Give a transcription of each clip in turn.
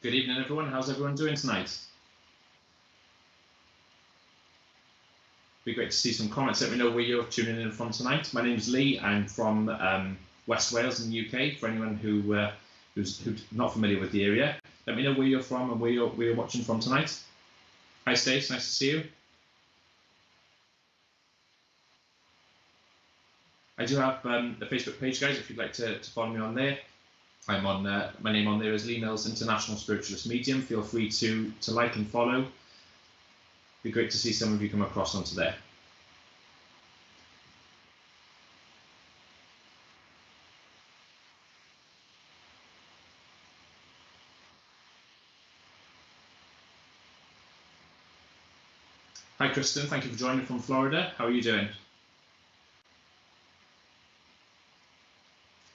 Good evening, everyone. How's everyone doing tonight? Be great to see some comments. Let me know where you're tuning in from tonight. My name is Lee. I'm from West Wales in the UK. For anyone who's not familiar with the area, let me know where you're from and where you're watching from tonight. Hi, Stace. Nice to see you. I do have the Facebook page, guys. If you'd like to follow me on there. I'm on my name on there is Lee Mills, International Spiritualist Medium. Feel free to like and follow. Be great to see some of you come across onto there. Hi, Kristen. Thank you for joining from Florida. How are you doing?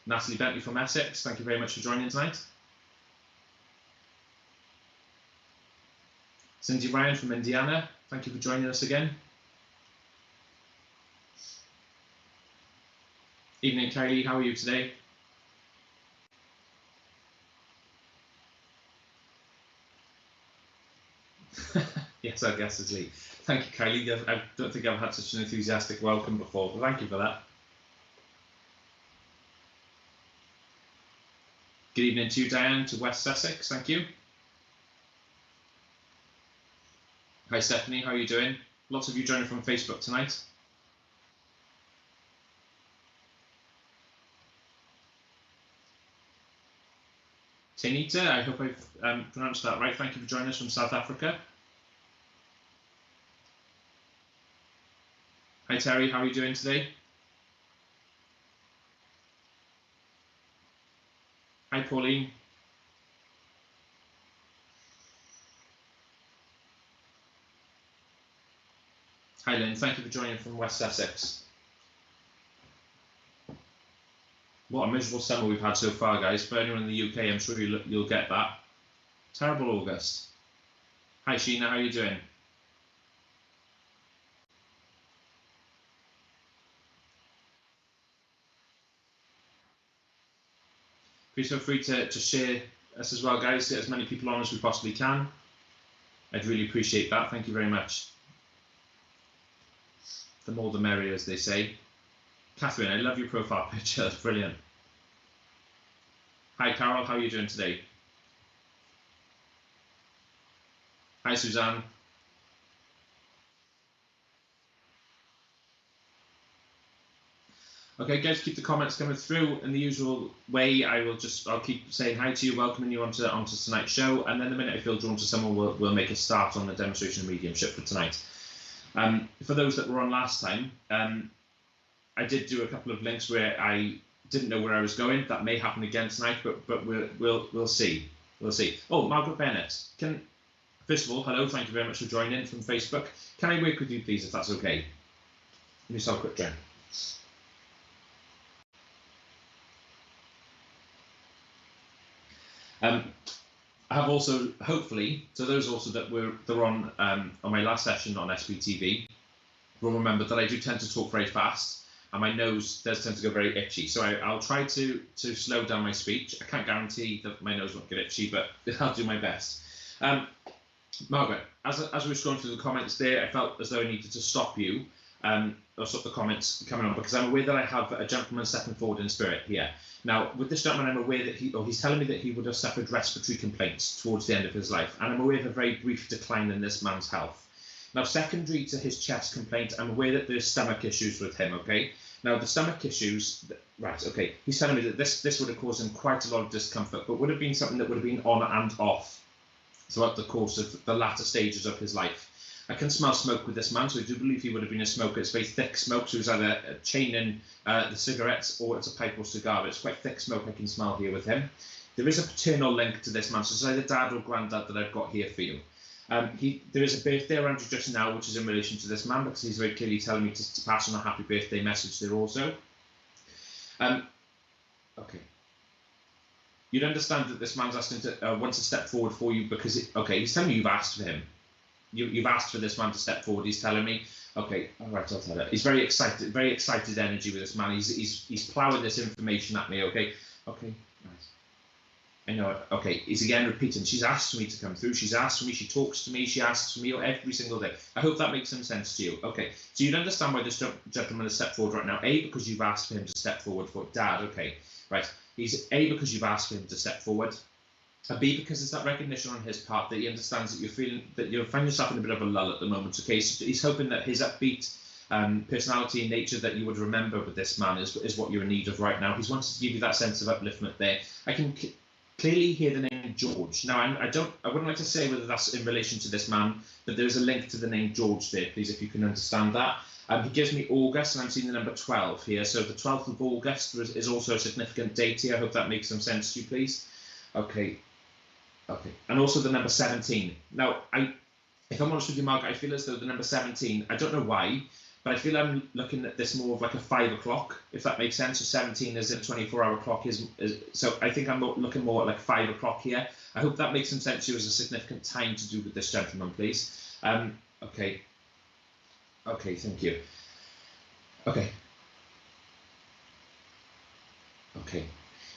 Natalie Bentley from Essex. Thank you very much for joining tonight. Cindy Ryan from Indiana. Thank you for joining us again. Evening, Kylie. How are you today? Yes, I guess it's Lee. Thank you, Kylie. I don't think I've had such an enthusiastic welcome before, but thank you for that. Good evening to you, Diane, to West Sussex. Thank you. Hi, Stephanie. How are you doing? Lots of you joining from Facebook tonight. Tanita, I hope I've pronounced that right. Thank you for joining us from South Africa. Hi, Terry. How are you doing today? Hi, Pauline. Hi, Lynn. Thank you for joining from West Sussex. What a miserable summer we've had so far, guys. For anyone in the UK, I'm sure you'll get that. Terrible August. Hi, Sheena. How are you doing? Please feel free to share us as well, guys. Get as many people on as we possibly can. I'd really appreciate that. Thank you very much. The more the merrier, as they say. Catherine, I love your profile picture. It's brilliant. Hi, Carol. How are you doing today? Hi, Suzanne. Okay, guys, keep the comments coming through in the usual way. I'll keep saying hi to you, welcoming you onto tonight's show, and then the minute I feel drawn to someone, we'll make a start on the demonstration of mediumship for tonight. For those that were on last time, I did do a couple of links where I didn't know where I was going. That may happen again tonight, but we'll see. We'll see. Oh, Margaret Bennett. First of all, hello. Thank you very much for joining in from Facebook. Can I work with you, please, if that's okay? Let me start a quick drink. I have also, hopefully, so those also that were on my last session on SBTV will remember that I do tend to talk very fast, and my nose does tend to go very itchy. So I'll try to slow down my speech. I can't guarantee that my nose won't get itchy, but I'll do my best. Margaret, as we were scrolling through the comments there, I felt as though I needed to stop you, or stop the comments coming on, because I'm aware that I have a gentleman stepping forward in spirit here. Now, with this gentleman, I'm aware that he's telling me that he would have suffered respiratory complaints towards the end of his life, and I'm aware of a very brief decline in this man's health. Now, secondary to his chest complaint, I'm aware that there's stomach issues with him, okay? Now, the stomach issues, right, okay, he's telling me that this would have caused him quite a lot of discomfort, but would have been something that would have been on and off throughout the course of the latter stages of his life. I can smell smoke with this man, so I do believe he would have been a smoker. It's very thick smoke, so it's either chaining the cigarettes or it's a pipe or cigar, but it's quite thick smoke I can smell here with him. There is a paternal link to this man, so it's either dad or granddad that I've got here for you. There is a birthday around you just now, which is in relation to this man, because he's very clearly telling me to pass on a happy birthday message there also. Okay. You'd understand that this man's asking to wants to step forward for you because, he's telling me you've asked for him. You've asked for this man to step forward. He's telling me, okay, all right, I'll tell you. He's very excited energy with this man. He's ploughing this information at me. Okay, nice. I know. Okay, he's again repeating. She's asked me to come through. She's asked for me. She talks to me. She asks for me every single day. I hope that makes some sense to you. Okay, so you'd understand why this gentleman has stepped forward right now. A, because you've asked for him to step forward for Dad. Okay, right. He's A, because you've asked for him to step forward. And B, because it's that recognition on his part that he understands that you're finding yourself in a bit of a lull at the moment. Okay, so he's hoping that his upbeat personality and nature that you would remember with this man is what you're in need of right now. He's wanted to give you that sense of upliftment there. I can clearly hear the name George. Now, I wouldn't like to say whether that's in relation to this man, but there's a link to the name George there, please, if you can understand that. He gives me August, and I'm seeing the number 12 here. So the 12th of August is also a significant date here. I hope that makes some sense to you, please. Okay. Okay. And also the number 17. Now, if I'm honest with you, Mark, I feel as though the number 17, I don't know why, but I feel I'm looking at this more of like a 5 o'clock, if that makes sense. So 17 is a 24-hour clock. So I think I'm looking more at like 5 o'clock here. I hope that makes some sense to you as a significant time to do with this gentleman, please. Okay. Okay, thank you. Okay. Okay.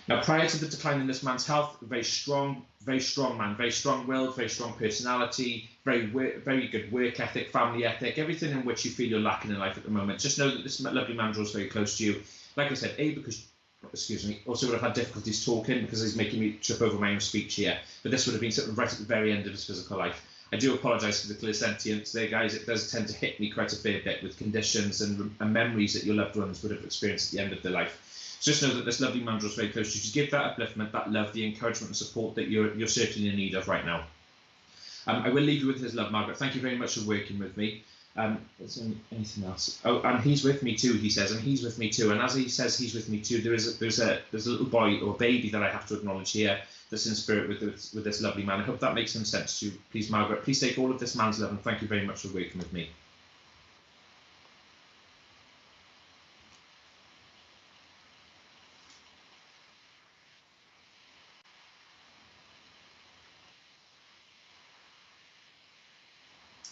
Now, prior to the decline in this man's health, very strong man, very strong-willed, very strong personality, very good work ethic, family ethic, everything in which you feel you're lacking in life at the moment. Just know that this lovely man draws very close to you. Like I said, A, because, excuse me, also would have had difficulties talking because he's making me trip over my own speech here, but this would have been sort of right at the very end of his physical life. I do apologise for the clairsentience there, guys. It does tend to hit me quite a fair bit with conditions and memories that your loved ones would have experienced at the end of their life. Just know that this lovely man draws very close to you to give that upliftment, that love, the encouragement and support that you're certainly in need of right now. I will leave you with his love, Margaret. Thank you very much for working with me. Is there anything else? Oh, and he's with me too, he says, and he's with me too. And as he says he's with me too, there's a little boy or baby that I have to acknowledge here that's in spirit with this lovely man. I hope that makes some sense to you. Please, Margaret, please take all of this man's love and thank you very much for working with me.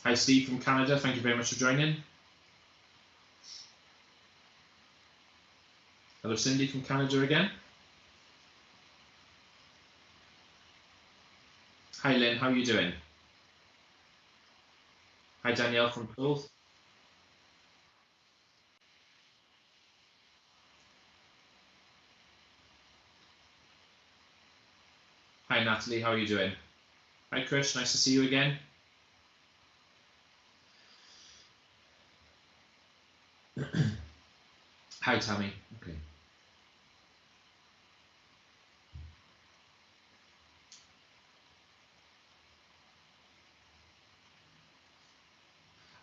Hi, Steve from Canada. Thank you very much for joining. Hello, Cindy from Canada again. Hi, Lynn. How are you doing? Hi, Danielle from Perth. Hi, Natalie. How are you doing? Hi, Chris. Nice to see you again. Hi, Tammy. Okay.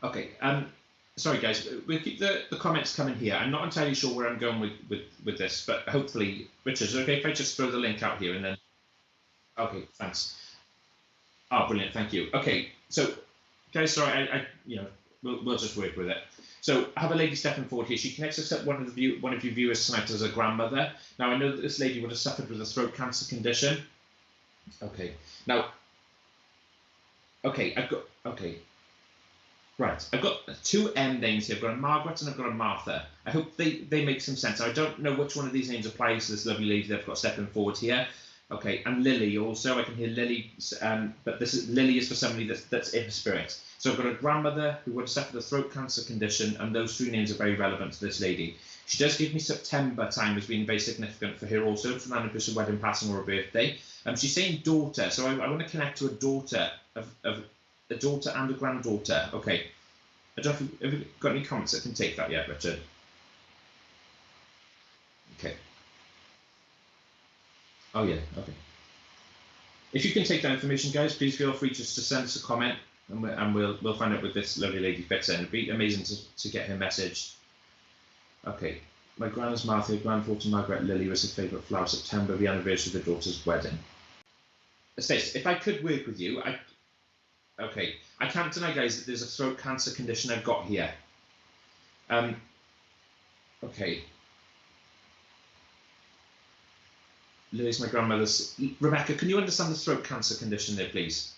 Okay. Sorry, guys. We'll keep the comments coming here. I'm not entirely sure where I'm going with this, but hopefully, Richard, is it okay if I just throw the link out here and then? Okay, thanks. Oh, brilliant. Thank you. Okay, so guys, sorry, we'll just work with it. So I have a lady stepping forward here. She connects us up one of your viewers tonight as a grandmother. Now I know that this lady would have suffered with a throat cancer condition. Okay. Now. Okay, Right, I've got two M names here. I've got a Margaret and I've got a Martha. I hope they make some sense. I don't know which one of these names applies to this lovely lady that I've got stepping forward here. Okay, and Lily also. I can hear Lily, but Lily is for somebody that's in spirit. So I've got a grandmother who would have suffered a throat cancer condition, and those three names are very relevant to this lady. She does give me September time as being very significant for her also, for an anniversary, wedding, passing, or a birthday. She's saying daughter, so I want to connect to a daughter of a daughter and a granddaughter. Okay. I don't know if you've got any comments that can take that yet, Richard. Okay. Oh yeah. Okay. If you can take that information, guys, please feel free just to send us a comment, and we'll find out what this lovely lady fits in. It'd be amazing to get her message. Okay. My grand's Martha, granddaughter Margaret Lily was her favourite flower. September, the anniversary of the daughter's wedding. Stace, if I could work with you, okay, I can't deny, guys, that there's a throat cancer condition I've got here. Okay. Lily's my grandmother's. Rebecca, can you understand the throat cancer condition there, please?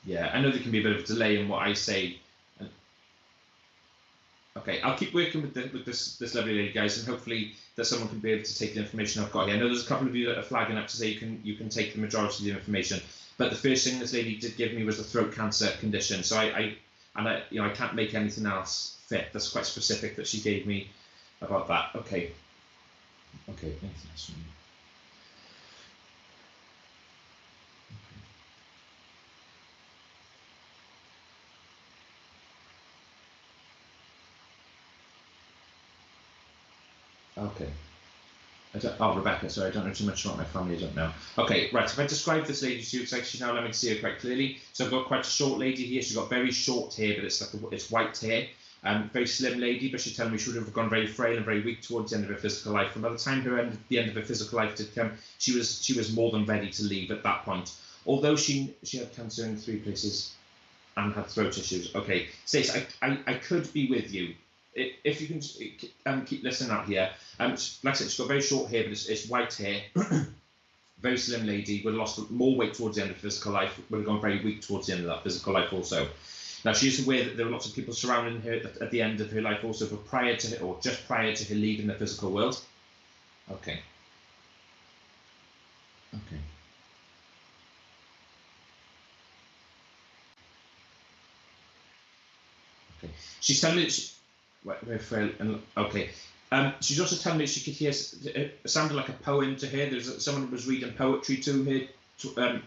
Yeah, I know there can be a bit of a delay in what I say. Okay, I'll keep working with this lovely lady, guys, and hopefully that someone can be able to take the information I've got here. I know there's a couple of you that are flagging up to say you can take the majority of the information, but the first thing this lady did give me was the throat cancer condition. So I can't make anything else fit. That's quite specific that she gave me about that. Okay. Okay. Anything else from you? Okay. Rebecca, sorry, I don't know too much about my family, I don't know. Okay, right, if I describe this lady to you, it's actually now let me see her quite clearly. So I've got quite a short lady here, she's got very short hair, but it's like it's white hair. Very slim lady, but she's telling me she would have gone very frail and very weak towards the end of her physical life. And by the time the end of her physical life did come, she was more than ready to leave at that point. Although she had cancer in 3 places and had throat issues. Okay, Stacey, I could be with you. If you can keep listening out here. Like I said, she's got very short hair, but it's white hair. Very slim lady, would have lost more weight towards the end of physical life, would have gone very weak towards the end of that physical life also. Now, she is aware that there were lots of people surrounding her at the end of her life also, but just prior to her leaving the physical world. Okay. Okay. Okay. She's telling me okay. She's also telling me she could hear it sounded like a poem to her. Someone was reading poetry to her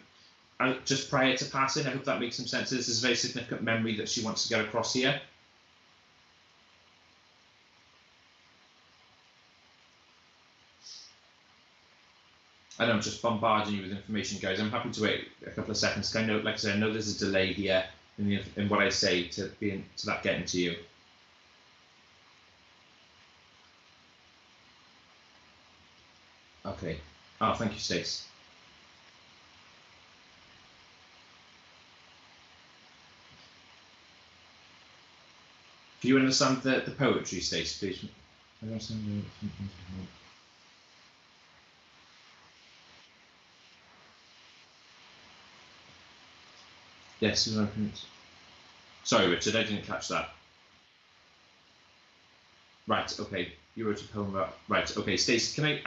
just prior to passing. I hope that makes some sense. This is a very significant memory that she wants to get across here. I know I'm just bombarding you with information, guys. I'm happy to wait a couple of seconds. I know, like I said, I know there's a delay here in what I say to that getting to you. Okay. Oh, thank you, Stace. Do you understand the poetry, Stace, please? Yes. Sorry, Richard, I didn't catch that. Right. Okay. You wrote a poem about. Right. Okay, Stace, can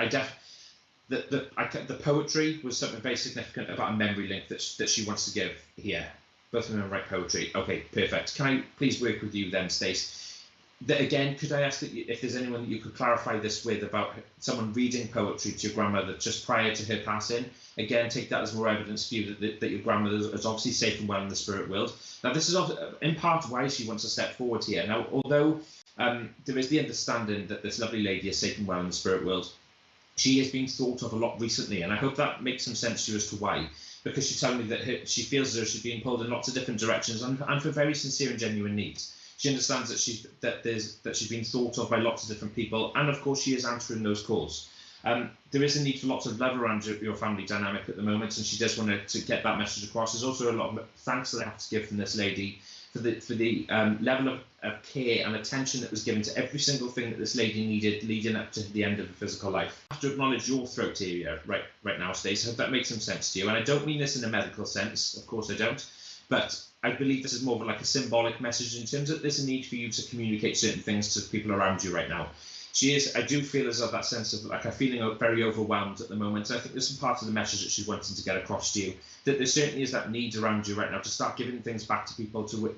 the poetry was something very significant about a memory link that she wants to give here. Both of them write poetry. Okay, perfect. Can I please work with you then, Stace? Again, could I ask that if there's anyone that you could clarify this with about someone reading poetry to your grandmother just prior to her passing? Again, take that as more evidence for you that your grandmother is obviously safe and well in the spirit world. Now, this is in part why she wants to step forward here. Now, although there is the understanding that this lovely lady is safe and well in the spirit world, she has been thought of a lot recently, and I hope that makes some sense to you as to why. Because she's telling me that she feels as though she's being pulled in lots of different directions and for very sincere and genuine needs. She understands that she's been thought of by lots of different people, and of course she is answering those calls. There is a need for lots of love around your family dynamic at the moment, and she does want to get that message across. There's also a lot of thanks that I have to give from this lady for the level of care and attention that was given to every single thing that this lady needed leading up to the end of her physical life. I have to acknowledge your throat area right now, Stacey. I hope that makes some sense to you. And I don't mean this in a medical sense, of course I don't, but I believe this is more of like a symbolic message in terms of there's a need for you to communicate certain things to people around you right now. I do feel as though that sense of like I'm feeling very overwhelmed at the moment. I think there's some part of the message that she's wanting to get across to you, that there certainly is that need around you right now to start giving things back to people, to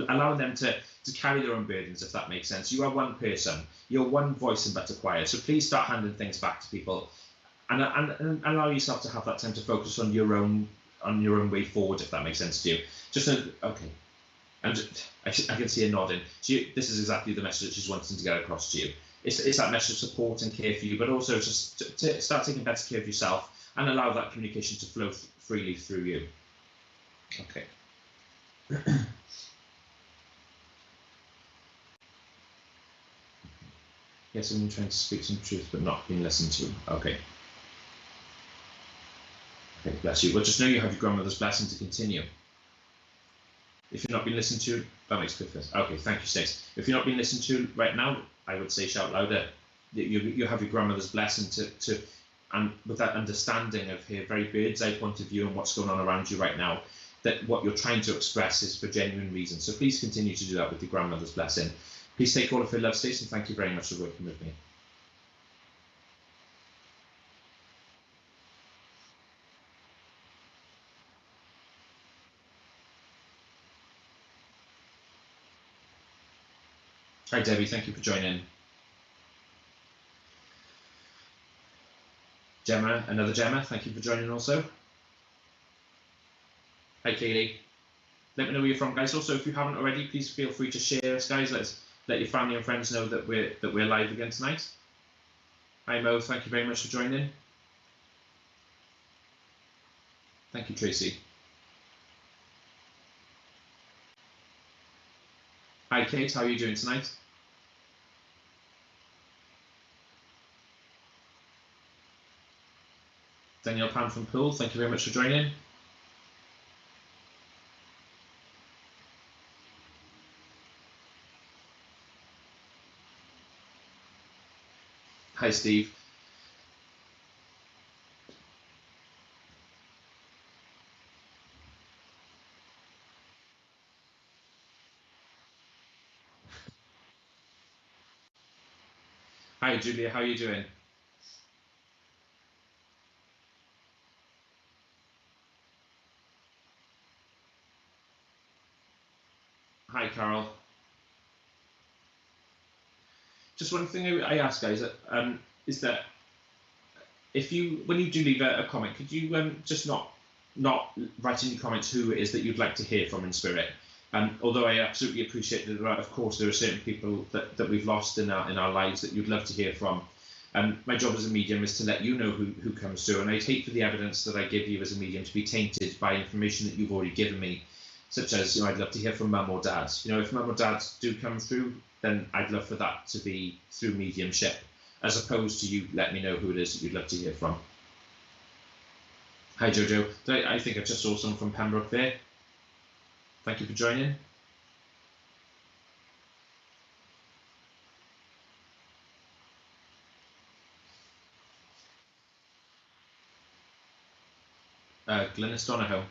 allowing them to carry their own burdens, if that makes sense. You are one person, you're one voice in better choir, so please start handing things back to people and allow yourself to have that time to focus on your own way forward, if that makes sense to you. Okay. And I can see her nodding. This is exactly the message that she's wanting to get across to you. It's that message of support and care for you, but also just to start taking better care of yourself and allow that communication to flow freely through you. Okay. Yes, I'm trying to speak some truth, but not being listened to. Okay. Okay, bless you. Well, just know you have your grandmother's blessing to continue. If you're not being listened to, that makes perfect sense. Okay, thank you, Stace. If you're not being listened to right now, I would say shout louder. You have your grandmother's blessing and with that understanding of her very bird's eye point of view and what's going on around you right now, that what you're trying to express is for genuine reasons. So please continue to do that with your grandmother's blessing. Please take all of her love, Stacey, and thank you very much for working with me. Hi, Debbie. Thank you for joining. Gemma, another Gemma. Thank you for joining also. Hi, Kaylee. Let me know where you're from, guys. Also, if you haven't already, please feel free to share us, guys. Let your family and friends know that we're live again tonight. Hi, Mo. Thank you very much for joining. Thank you, Tracy. Hi, Kate. How are you doing tonight? Danielle Pan from Poole. Thank you very much for joining. Hi, Steve. Hi, Julia. How are you doing? Hi, Carol. Just one thing I ask, guys, is that when you do leave a comment, could you just not write in your comments who it is that you'd like to hear from in spirit? Although I absolutely appreciate that, of course, there are certain people that we've lost in our lives that you'd love to hear from. My job as a medium is to let you know who comes through, and I'd hate for the evidence that I give you as a medium to be tainted by information that you've already given me, such as, I'd love to hear from mum or dad. If mum or dad do come through, then I'd love for that to be through mediumship, as opposed to you let me know who it is that you'd love to hear from. Hi, Jojo. I think I just saw someone from Pembroke there. Thank you for joining. Glynis Donahoe.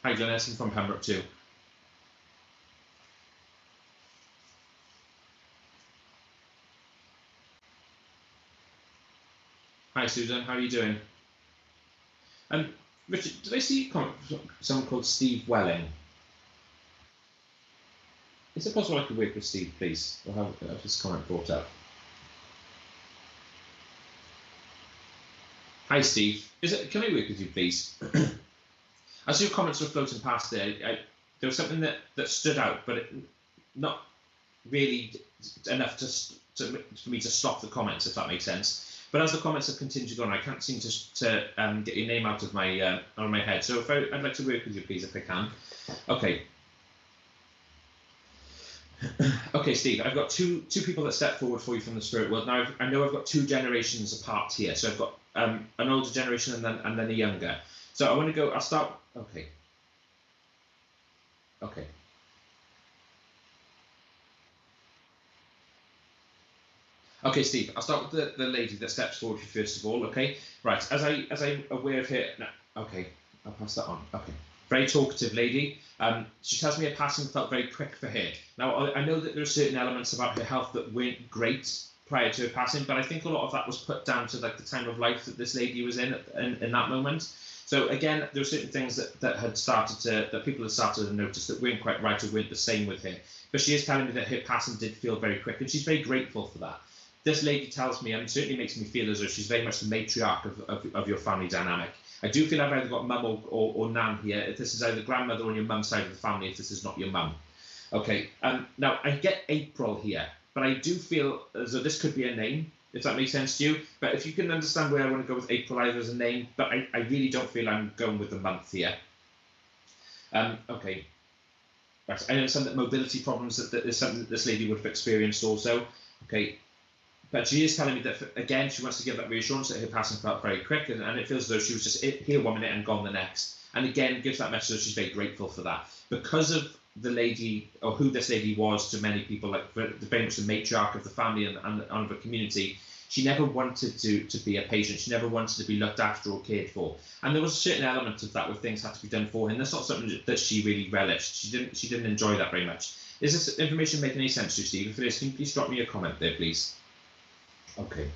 Hi, Glynis. I'm from Pembroke too. Hi, Susan. How are you doing? Richard, did I see someone called Steve Welling? Is it possible I could work with Steve, please? Or have this comment brought up? Hi, Steve. Can I work with you, please? As your comments were floating past there, there was something that stood out, but not really enough for me to stop the comments, if that makes sense. But as the comments have continued to go on, I can't seem to get your name out of my head. So I'd like to work with you, please, if I can. Okay. Okay, Steve. I've got two people that step forward for you from the spirit world. Now I know I've got two generations apart here. So I've got an older generation and then a younger. So I want to go. I'll start. Okay. Okay. Okay, Steve, I'll start with the lady that steps forward first of all, okay? Right, as I'm aware of her, no, okay, I'll pass that on, okay. Very talkative lady. She tells me her passing felt very quick for her. Now, I know that there are certain elements about her health that weren't great prior to her passing, but I think a lot of that was put down to like the time of life that this lady was in that moment. So again, there were certain things that people had started to notice that weren't quite right or weren't the same with her. But she is telling me that her passing did feel very quick, and she's very grateful for that. This lady tells me, and it certainly makes me feel as though she's very much the matriarch of your family dynamic. I do feel I've either got mum or nan here. If this is either grandmother on your mum's side of the family, if this is not your mum. Okay, now I get April here, but I do feel as though this could be a name, if that makes sense to you. But if you can understand where I want to go with April either as a name, but I really don't feel I'm going with the month here. Okay. Right. I understand that mobility problems that is something that this lady would have experienced also. Okay. But she is telling me that, again, she wants to give that reassurance that her passing felt very quick, and it feels as though she was just here 1 minute and gone the next. And again, gives that message that she's very grateful for that. Because of the lady, or who this lady was to many people, like very much the matriarch of the family and of the community, She never wanted to be a patient. She never wanted to be looked after or cared for. And there was a certain element of that where things had to be done for her. And that's not something that she really relished. She didn't enjoy that very much. Is this information making any sense to you, Steve? If it is, can you please drop me a comment there, please? Okay.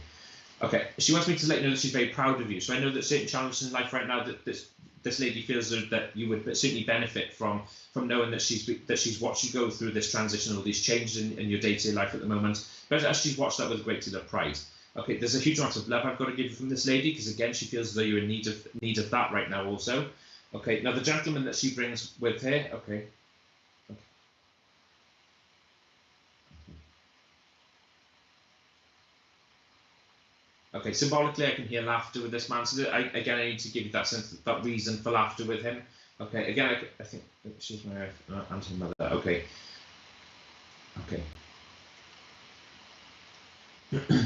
Okay. She wants me to let you know that she's very proud of you. So I know that certain challenges in life right now that this lady feels that you would certainly benefit from knowing that she's watched you go through this transition, all these changes in your day-to-day life at the moment. But as she's watched that with a great deal of pride. Okay, there's a huge amount of love I've got to give you from this lady, because again, she feels as though you're in need of that right now also. Okay, now the gentleman that she brings with her, okay. Okay, symbolically I can hear laughter with this man, so I need to give you that sense, that reason for laughter with him. Okay, again, I think she's my wife and her mother. Okay. Okay. Okay.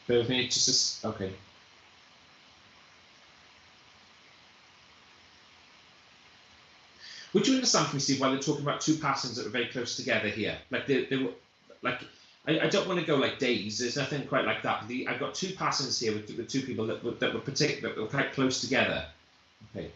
Bear with me, just okay. Would you understand from me, Steve, why they're talking about two passings that were very close together here? Like they were, like, I don't want to go like days. There's nothing quite like that. I've got two passings here with two people that were quite close together. Okay.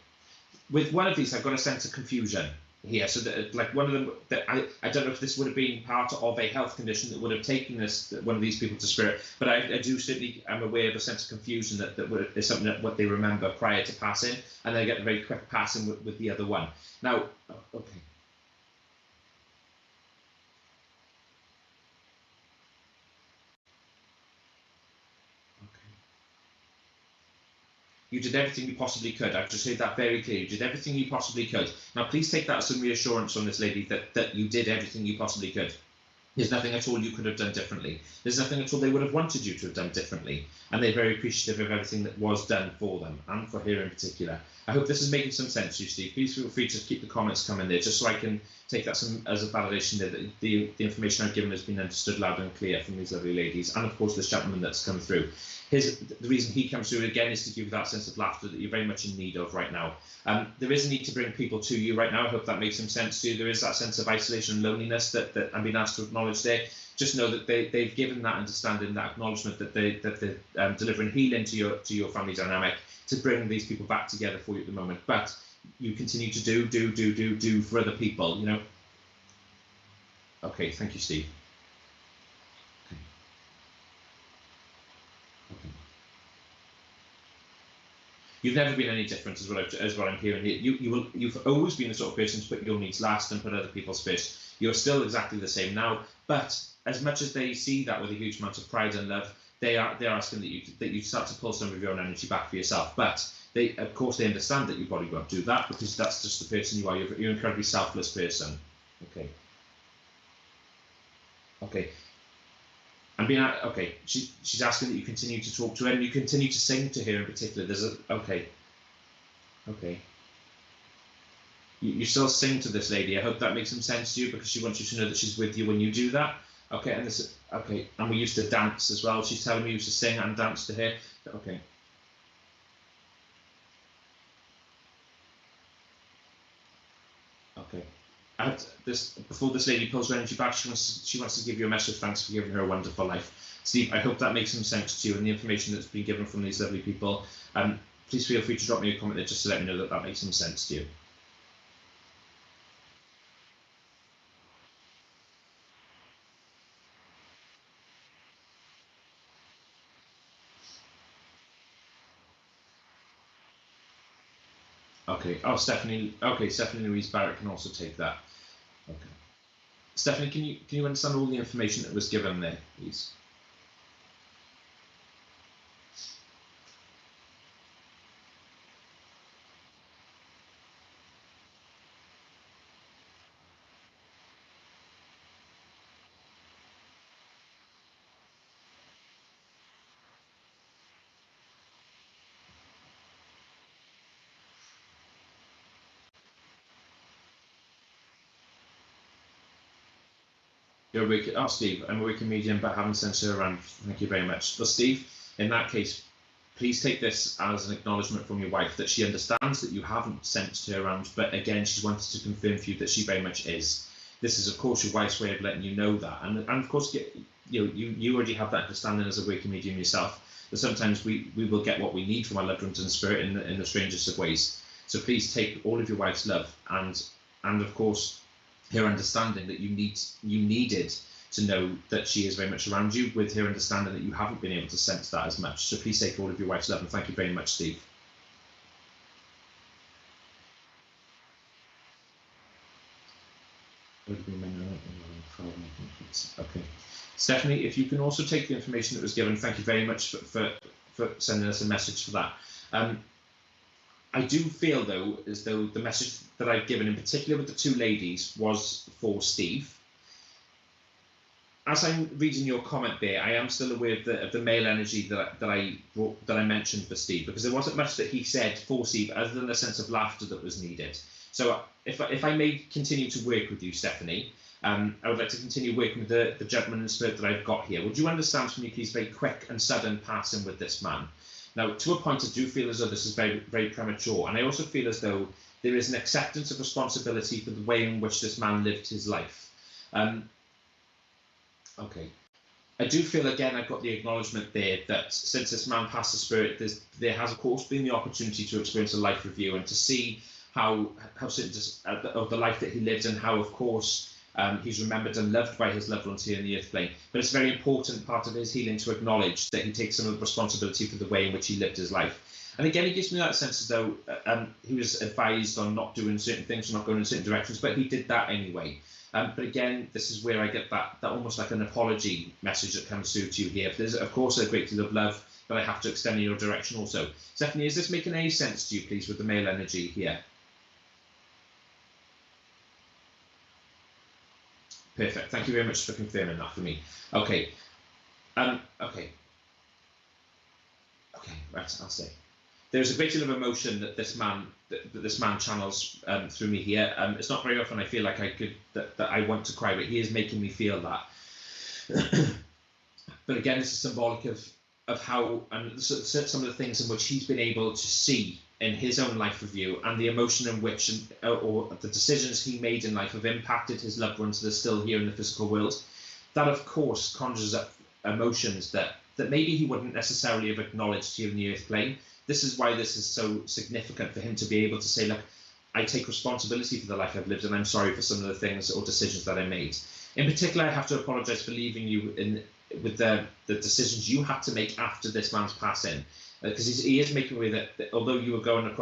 With one of these, I've got a sense of confusion here. So that, like, one of them, that I don't know if this would have been part of a health condition that would have taken one of these people to spirit, but I do certainly am aware of a sense of confusion that is something that what they remember prior to passing, and they get a very quick passing with the other one. Now, okay. You did everything you possibly could. I've just heard that very clearly. You did everything you possibly could. Now, please take that as some reassurance from this lady that you did everything you possibly could. There's nothing at all you could have done differently. There's nothing at all they would have wanted you to have done differently. And they're very appreciative of everything that was done for them, and for her in particular. I hope this is making some sense to you, Steve. Please feel free to keep the comments coming there, just so I can take that as a validation that the information I've given has been understood loud and clear from these lovely ladies, and of course this gentleman that's come through. The reason he comes through again is to give you that sense of laughter that you're very much in need of right now. There is a need to bring people to you right now. I hope that makes some sense to you. There is that sense of isolation and loneliness that I'm being asked to acknowledge there. Just know that they've given that understanding, that acknowledgement that they're delivering healing to your family dynamic to bring these people back together for you at the moment. But you continue to do for other people, you know. Okay, thank you, Steve. Okay. You've never been any different, as what I'm hearing here. You've always been the sort of person to put your needs last and put other people's first. You're still exactly the same now, but as much as they see that with a huge amount of pride and love, they're asking that you start to pull some of your own energy back for yourself. But of course they understand that you probably won't do that, because that's just the person you are. You're an incredibly selfless person. Okay. Okay. Okay. She's asking that you continue to talk to her and you continue to sing to her in particular. Okay. You still sing to this lady. I hope that makes some sense to you, because she wants you to know that she's with you when you do that. Okay, and we used to dance as well. She's telling me we used to sing and dance to her. Okay. Okay. Before this lady pulls her energy back, she wants to give you a message of thanks for giving her a wonderful life. Steve, I hope that makes some sense to you, and the information that's been given from these lovely people. Please feel free to drop me a comment there just to let me know that makes some sense to you. Okay. Oh, Stephanie. Okay, Stephanie Louise Barrett can also take that. Okay. Stephanie, can you understand all the information that was given there, please? You're a wicked. Oh, Steve, I'm a wicked medium, but haven't sent her around. Thank you very much. Well, Steve, in that case, please take this as an acknowledgement from your wife that she understands that you haven't sent her around, but again, she wanted to confirm for you that she very much is. This is, of course, your wife's way of letting you know that, and of course, you already have that understanding as a working medium yourself. That sometimes we will get what we need from our loved ones in spirit in the strangest of ways. So please take all of your wife's love and of course her understanding that you needed to know that she is very much around you, with her understanding that you haven't been able to sense that as much. So please take all of your wife's love, and thank you very much, Steve. Okay, Stephanie, if you can also take the information that was given, thank you very much for sending us a message for that. I do feel, though, as though the message that I've given, in particular with the two ladies, was for Steve. As I'm reading your comment there, I am still aware of the male energy that I mentioned for Steve, because there wasn't much that he said for Steve other than a sense of laughter that was needed. So if I may continue to work with you, Stephanie, I would like to continue working with the gentleman in spirit that I've got here. Would you understand for me, please, very quick and sudden passing with this man? Now, to a point, I do feel as though this is very, very premature, and I also feel as though there is an acceptance of responsibility for the way in which this man lived his life. Okay. I do feel, again, I've got the acknowledgement there that since this man passed the spirit, there has, of course, been the opportunity to experience a life review and to see how certain of the life that he lived, and how, of course, he's remembered and loved by his loved ones here in the earth plane. But it's a very important part of his healing to acknowledge that he takes some of the responsibility for the way in which he lived his life. And again, it gives me that sense as though he was advised on not doing certain things, not going in certain directions, but he did that anyway. But again, this is where I get that almost like an apology message that comes through to you here. There's, of course, a great deal of love that I have to extend in your direction also. Stephanie, is this making any sense to you, please, with the male energy here? Perfect. Thank you very much for confirming that for me. Okay. Okay. Right. I'll say. There's a great deal of emotion that this man channels through me here. It's not very often I feel like that I want to cry, but he is making me feel that. But again, this is symbolic of how and some of the things in which he's been able to see in his own life review, and the emotion in which or the decisions he made in life have impacted his loved ones that are still here in the physical world. That, of course, conjures up emotions that maybe he wouldn't necessarily have acknowledged here in the earth plane. This is why this is so significant for him to be able to say, look, I take responsibility for the life I've lived, and I'm sorry for some of the things or decisions that I made. In particular, I have to apologise for leaving you with the decisions you had to make after this man's passing, because he is making aware that although you were going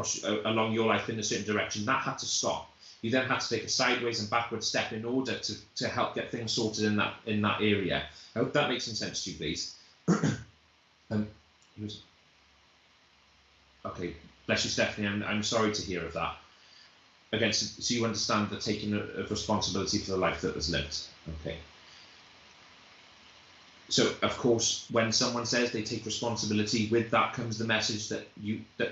along your life in a certain direction, that had to stop. You then had to take a sideways and backward step in order to help get things sorted in that area. I hope that makes some sense to you, please. Okay, bless you, Stephanie. I'm sorry to hear of that. Again, so you understand the taking of responsibility for the life that was lived. Okay. So, of course, when someone says they take responsibility, with that comes the message that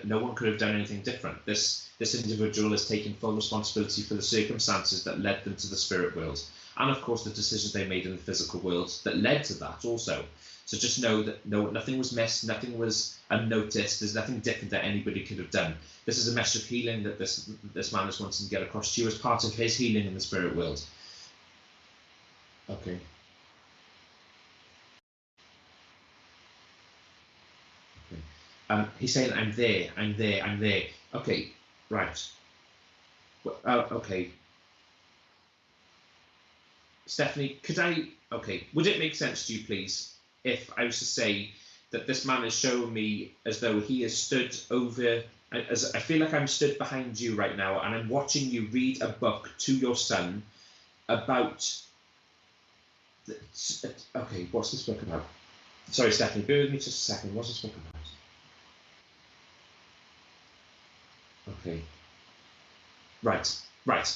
no one could have done anything different. This individual is taking full responsibility for the circumstances that led them to the spirit world, and of course the decisions they made in the physical world that led to that also. So just know that nothing was missed, nothing was unnoticed. There's nothing different that anybody could have done. This is a message of healing that this man is wanting to get across to you as part of his healing in the spirit world. Okay. He's saying, I'm there. Okay, right. Okay. Stephanie, would it make sense to you, please, if I was to say that this man is showing me as though he has stood over, as I feel like I'm stood behind you right now, and I'm watching you read a book to your son about, okay, what's this book about? Sorry, Stephanie, bear with me just a second. What's this book about? Okay. Right.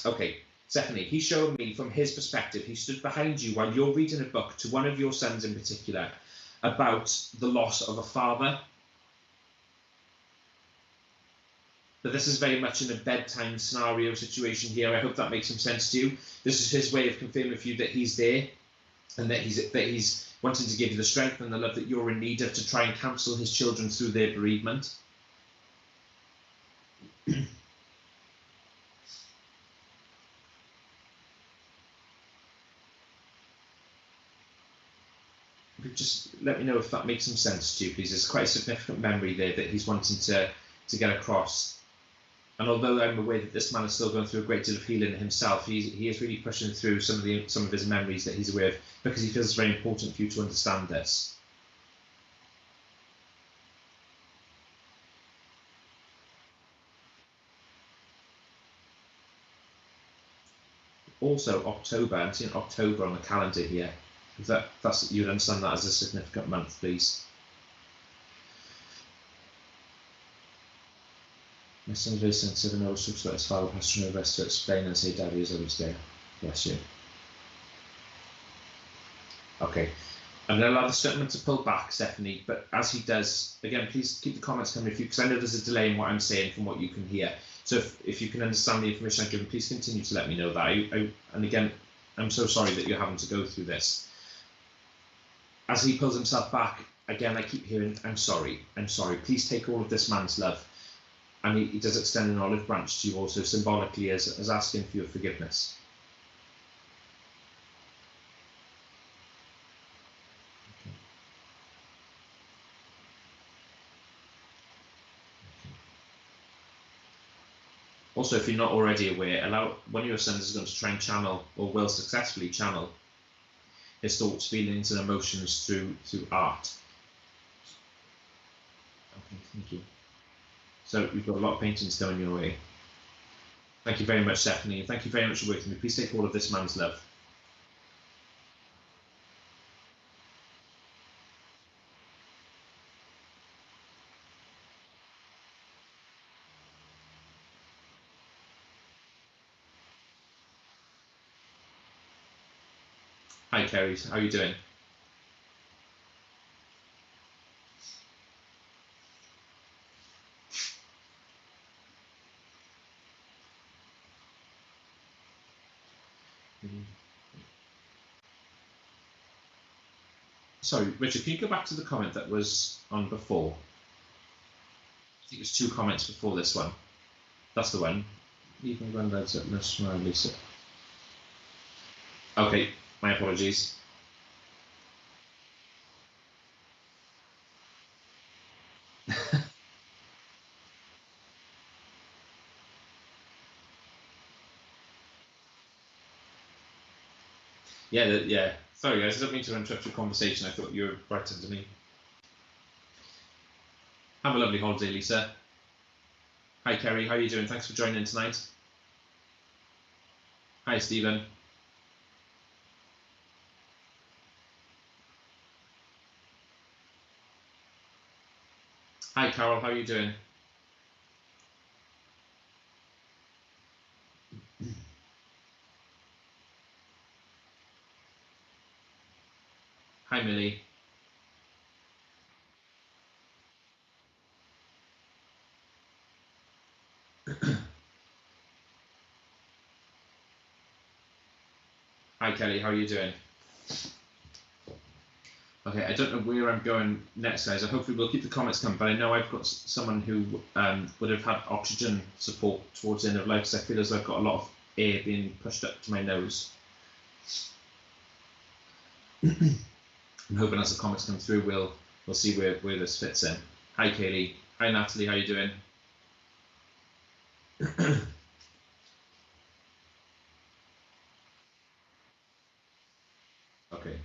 Okay. Stephanie, he's showing me from his perspective, he stood behind you while you're reading a book to one of your sons in particular about the loss of a father. But this is very much in a bedtime scenario situation here. I hope that makes some sense to you. This is his way of confirming for you that he's there, and that he's wanting to give you the strength and the love that you're in need of to try and counsel his children through their bereavement. just let me know if that makes some sense to you, please. There's quite a significant memory there that he's wanting to get across. And although I'm aware that this man is still going through a great deal of healing himself, he is really pushing through some of his memories that he's aware of, because he feels it's very important for you to understand this. Also, October, I'm seeing October on the calendar here. If that's you'd understand that as a significant month, please. My son's very sensitive and always talks about his father has to know best to explain and say Daddy is always there. Bless you. Okay. I'm going to allow this gentleman to pull back, Stephanie, but as he does, again, please keep the comments coming because I know there's a delay in what I'm saying from what you can hear. So if you can understand the information I've given, please continue to let me know that. And again, I'm so sorry that you're having to go through this. As he pulls himself back, again, I keep hearing, I'm sorry, please take all of this man's love. And he does extend an olive branch to you also, symbolically as asking for your forgiveness. Okay. Also, if you're not already aware, allow one of your sons is going to try and channel, or will successfully channel, his thoughts, feelings, and emotions through art. Okay, thank you. So you've got a lot of paintings going your way. Thank you very much, Stephanie. Thank you very much for working with me. Please take all of this man's love. Hi, Kerry. How are you doing? Sorry, Richard, can you go back to the comment that was on before? I think it was 2 comments before this one. That's the one. Even granddad's at National Lisa. Okay, my apologies. Yeah. Sorry, guys, I don't mean to interrupt your conversation. I thought you were right into me. Have a lovely holiday, Lisa. Hi, Kerry. How are you doing? Thanks for joining tonight. Hi, Stephen. Hi, Carol. How are you doing? Hi, Millie. Hi, Kelly. How are you doing? Okay, I don't know where I'm going next, guys. Hopefully we'll keep the comments coming, but I know I've got someone who would have had oxygen support towards the end of life, because I feel as though I've got a lot of air being pushed up to my nose. I'm hoping as the comments come through, we'll see where this fits in. Hi, Kaylee. Hi, Natalie. How are you doing? Okay.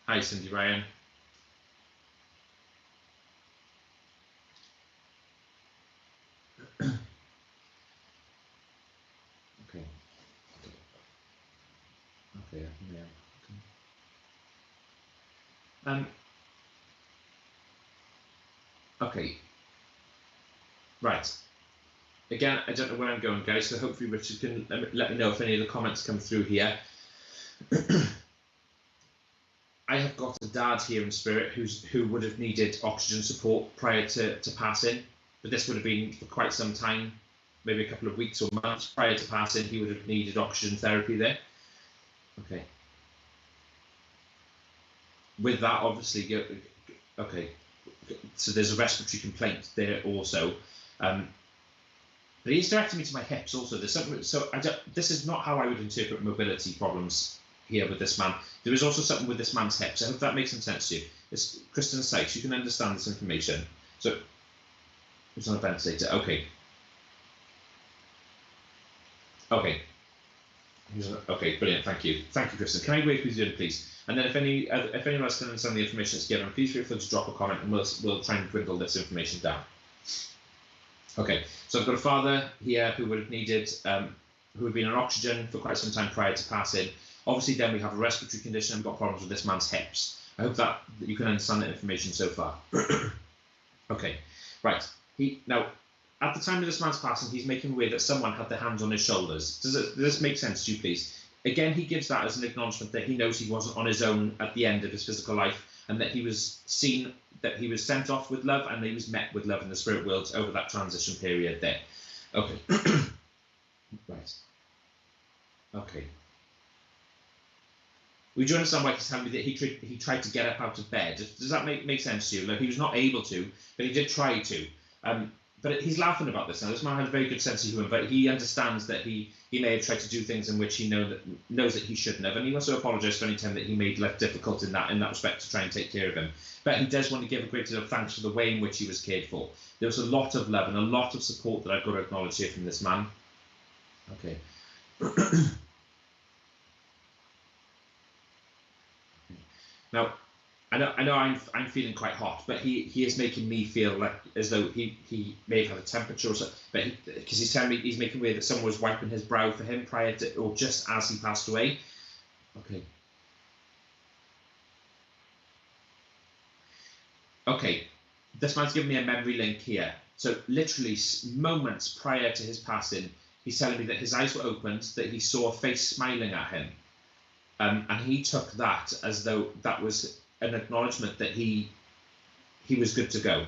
Hi, Cindy Ryan. Okay. Okay. Yeah. Okay. Okay. Right. Again, I don't know where I'm going, guys, so hopefully Richard can let me know if any of the comments come through here. I have got a dad here in spirit who would have needed oxygen support prior to passing, but this would have been for quite some time, maybe a couple of weeks or months prior to passing. He would have needed oxygen therapy there. Okay. With that, obviously, okay, so there's a respiratory complaint there also. But he's directing me to my hips also. There's something, so this is not how I would interpret mobility problems here with this man. There is also something with this man's hips. I hope that makes some sense to you. It's Kristen Sykes. You can understand this information. So, it's on a ventilator. Okay. Okay. Okay, brilliant. Thank you. Thank you, Kristen. Can I wait with you, please? And then if anyone else can understand the information that's given, please feel free to drop a comment, and we'll try and dwindle this information down. Okay, so I've got a father here who would have needed, who had been on oxygen for quite some time prior to passing. Obviously, then we have a respiratory condition and we've got problems with this man's hips. I hope that you can understand that information so far. Okay, right. Now, at the time of this man's passing, he's making aware that someone had their hands on his shoulders. Does this make sense to you, please? Again, he gives that as an acknowledgement that he knows he wasn't on his own at the end of his physical life, and that he was seen, that he was sent off with love, and he was met with love in the spirit world over that transition period there. Okay. Right. Okay. Would you understand why he's telling me that he tried to get up out of bed? Does that make sense to you? Like, he was not able to, but he did try to. But he's laughing about this now. This man has a very good sense of humour, but he understands that he may have tried to do things in which he knows that he shouldn't have, and he wants to apologise for any time that he made life difficult in that respect to try and take care of him. But he does want to give a great deal of thanks for the way in which he was cared for. There was a lot of love and a lot of support that I've got to acknowledge here from this man. Okay. Now, I know I'm feeling quite hot, but he is making me feel like as though he may have had a temperature or something. But because he's telling me, he's making aware that someone was wiping his brow for him prior to, or just as he passed away. Okay. Okay, this man's giving me a memory link here. So literally moments prior to his passing, he's telling me that his eyes were opened, that he saw a face smiling at him, and he took that as though that was an acknowledgement that he was good to go.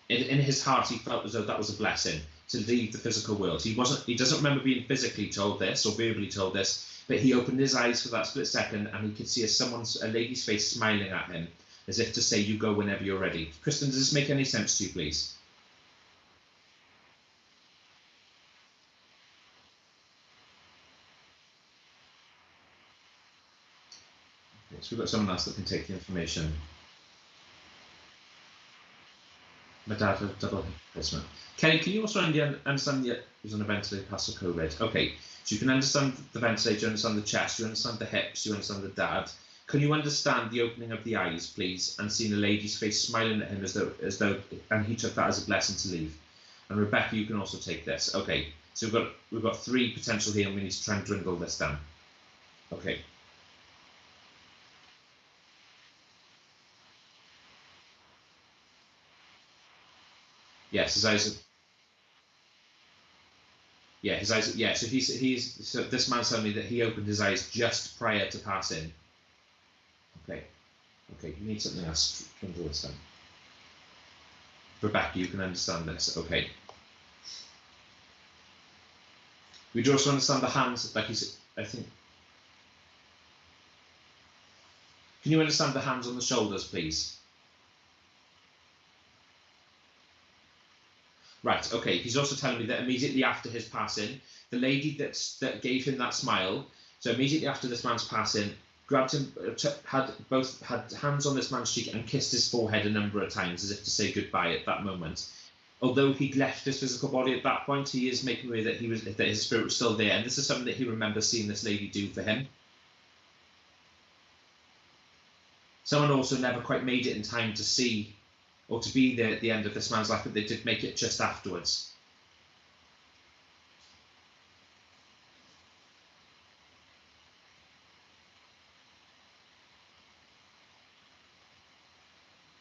In his heart, he felt as though that was a blessing to leave the physical world. He doesn't remember being physically told this or verbally told this, but he opened his eyes for that split second, and he could see a lady's face smiling at him, as if to say, "You go whenever you're ready." Kristen, does this make any sense to you, please? Okay, so we've got someone else that can take the information. My dad had a double hip replacement. Kelly, can you also understand the was on a ventilator past the COVID? Okay, so you can understand the ventilator, you understand the chest, you understand the hips, you understand the dad. Can you understand the opening of the eyes, please, and seeing a lady's face smiling at him as though, and he took that as a blessing to leave. And Rebecca, you can also take this. Okay, so we've got 3 potential here, and we need to try and dwindle this down. Okay. Yes, his eyes. Yeah, his eyes. Yeah, so so this man's telling me that he opened his eyes just prior to passing. Okay. Okay, you need something else to understand. Rebecca, you can understand this. Okay. We do also understand the hands, like he's, I think. Can you understand the hands on the shoulders, please? Right, okay. He's also telling me that immediately after his passing, the lady that gave him that smile, so immediately after this man's passing, grabbed him, had hands on this man's cheek and kissed his forehead a number of times as if to say goodbye at that moment. Although he'd left his physical body at that point, he is making aware that his spirit was still there, and this is something that he remembers seeing this lady do for him. Someone also never quite made it in time to see or to be there at the end of this man's life, but they did make it just afterwards.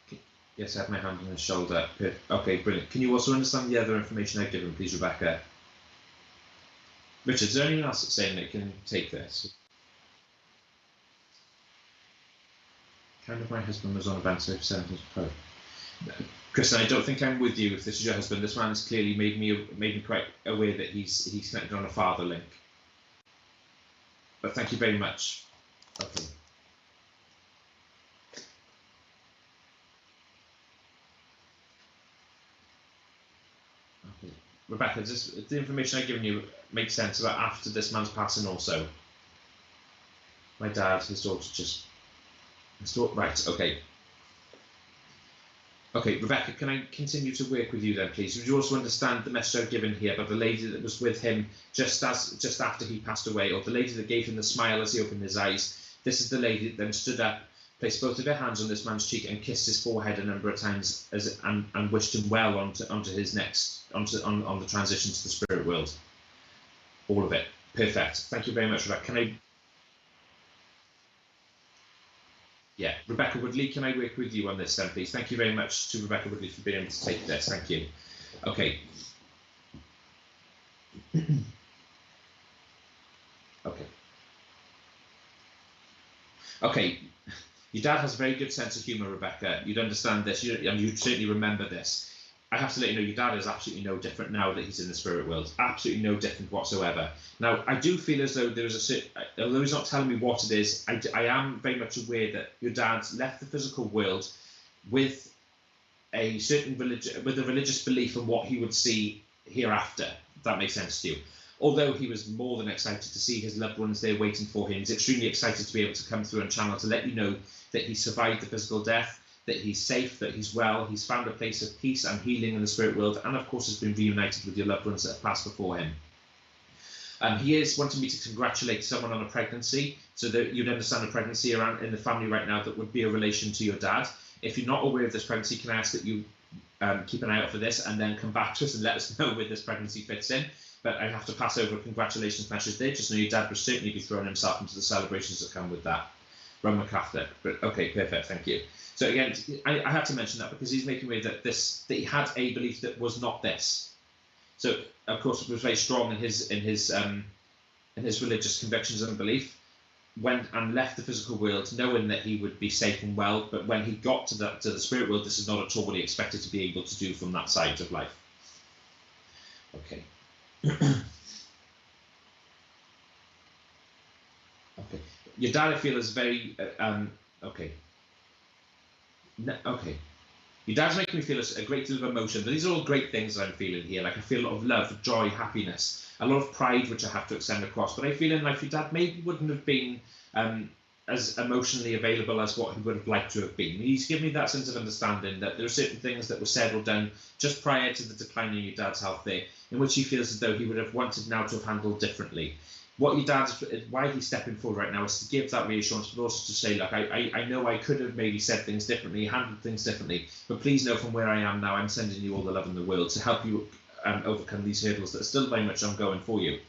Okay. Yes, I have my hand on his shoulder. Okay, brilliant. Can you also understand the other information I've given, please, Rebecca? Richard, is there anyone else that's saying that can take this? Kind of my husband was on a ventilator for 7 years. Kristen, I don't think I'm with you if this is your husband. This man has clearly made me quite aware that he's connected on a father link. But thank you very much. Okay. Okay. Rebecca, does the information I've given you make sense about after this man's passing also? My dad, his daughter just... Right, okay. Okay, Rebecca, can I continue to work with you then, please? Would you also understand the message I've given here about the lady that was with him just after he passed away, or the lady that gave him the smile as he opened his eyes? This is the lady that then stood up, placed both of her hands on this man's cheek and kissed his forehead a number of times and wished him well onto his on the transition to the spirit world. All of it. Perfect. Thank you very much, Rebecca. Can I... Yeah, Rebecca Woodley, can I work with you on this then, please? Thank you very much to Rebecca Woodley for being able to take this. Thank you. Okay. Okay. Okay. Your dad has a very good sense of humour, Rebecca. You'd understand this, and you'd certainly remember this. I have to let you know your dad is absolutely no different now that he's in the spirit world. Absolutely no different whatsoever. Now, I do feel as though there is a certain, although he's not telling me what it is, I am very much aware that your dad's left the physical world with a certain religious belief in what he would see hereafter, if that makes sense to you. Although he was more than excited to see his loved ones there waiting for him, he's extremely excited to be able to come through and channel to let you know that he survived the physical death, that he's safe, that he's well, he's found a place of peace and healing in the spirit world, and of course has been reunited with your loved ones that have passed before him. He is wanting me to congratulate someone on a pregnancy, so that you'd understand a pregnancy around in the family right now that would be a relation to your dad. If you're not aware of this pregnancy, can I ask that you keep an eye out for this and then come back to us and let us know where this pregnancy fits in. But I have to pass over a congratulations message there. Just know your dad will certainly be throwing himself into the celebrations that come with that. Roman Catholic. But okay, perfect, thank you. So again, I have to mention that because he's making me that he had a belief that was not this. So of course it was very strong in his religious convictions and belief. Went and left the physical world knowing that he would be safe and well, but when he got to the spirit world, this is not at all what he expected to be able to do from that side of life. Okay. Okay. Your dad, I feel, is very okay. Okay. Your dad's making me feel a great deal of emotion. These are all great things that I'm feeling here. Like I feel a lot of love, joy, happiness, a lot of pride, which I have to extend across. But I feel in life your dad maybe wouldn't have been as emotionally available as what he would have liked to have been. He's given me that sense of understanding that there are certain things that were said or done just prior to the decline in your dad's health there, in which he feels as though he would have wanted now to have handled differently. What your dad's, why he's stepping forward right now is to give that reassurance, but also to say, look, I know I could have maybe said things differently, handled things differently, but please know from where I am now, I'm sending you all the love in the world to help you overcome these hurdles that are still very much ongoing for you.